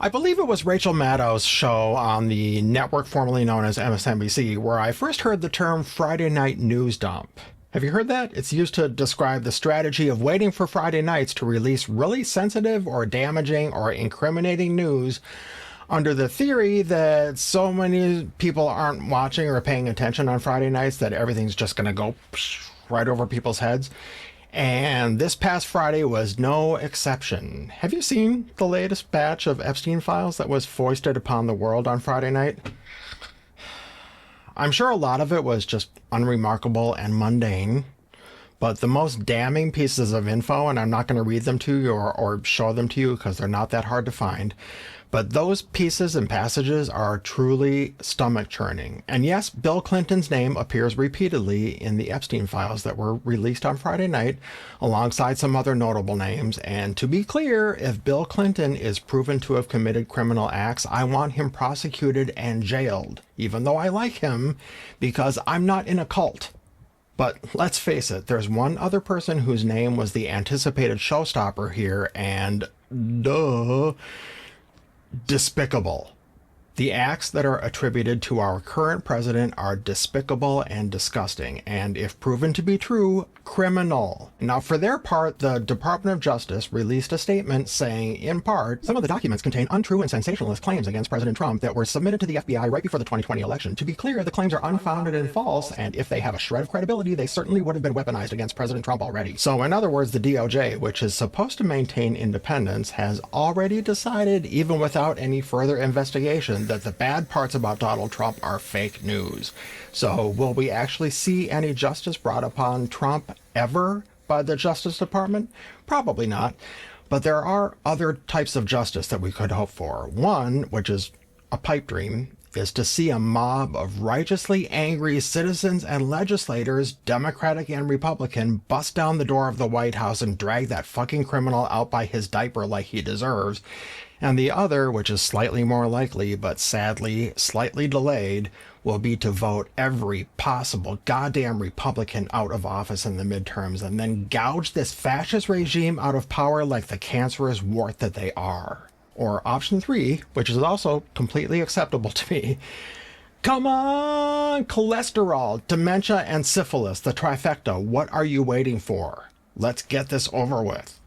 I believe it was Rachel Maddow's show on the network formerly known as MSNBC where I first heard the term Friday night news dump. Have you heard that? It's used to describe the strategy of waiting for Friday nights to release really sensitive or damaging or incriminating news under the theory that so many people aren't watching or paying attention on Friday nights that everything's just going to go right over people's heads. And this past Friday was no exception. Have you seen the latest batch of Epstein files that was foisted upon the world on Friday night? I'm sure a lot of it was just unremarkable and mundane, but the most damning pieces of info, and I'm not going to read them to you or show them to you because they're not that hard to find, but those pieces and passages are truly stomach-churning. And yes, Bill Clinton's name appears repeatedly in the Epstein files that were released on Friday night, alongside some other notable names. And to be clear, if Bill Clinton is proven to have committed criminal acts, I want him prosecuted and jailed, even though I like him, because I'm not in a cult. But let's face it, there's one other person whose name was the anticipated showstopper here, and duh, despicable. The acts that are attributed to our current president are despicable and disgusting, and if proven to be true, criminal. Now, for their part, the Department of Justice released a statement saying, in part, some of the documents contain untrue and sensationalist claims against President Trump that were submitted to the FBI right before the 2020 election. To be clear, the claims are unfounded and false, and if they have a shred of credibility, they certainly would have been weaponized against President Trump already. So, in other words, the DOJ, which is supposed to maintain independence, has already decided, even without any further investigation, that the bad parts about Donald Trump are fake news. So will we actually see any justice brought upon Trump ever by the Justice Department? Probably not. But there are other types of justice that we could hope for. One, which is a pipe dream, is to see a mob of righteously angry citizens and legislators, Democratic and Republican, bust down the door of the White House and drag that fucking criminal out by his diaper like he deserves. And the other, which is slightly more likely, but sadly slightly delayed, will be to vote every possible goddamn Republican out of office in the midterms and then gouge this fascist regime out of power like the cancerous wart that they are. Or option 3, which is also completely acceptable to me. Come on, cholesterol, dementia, and syphilis, the trifecta. What are you waiting for? Let's get this over with.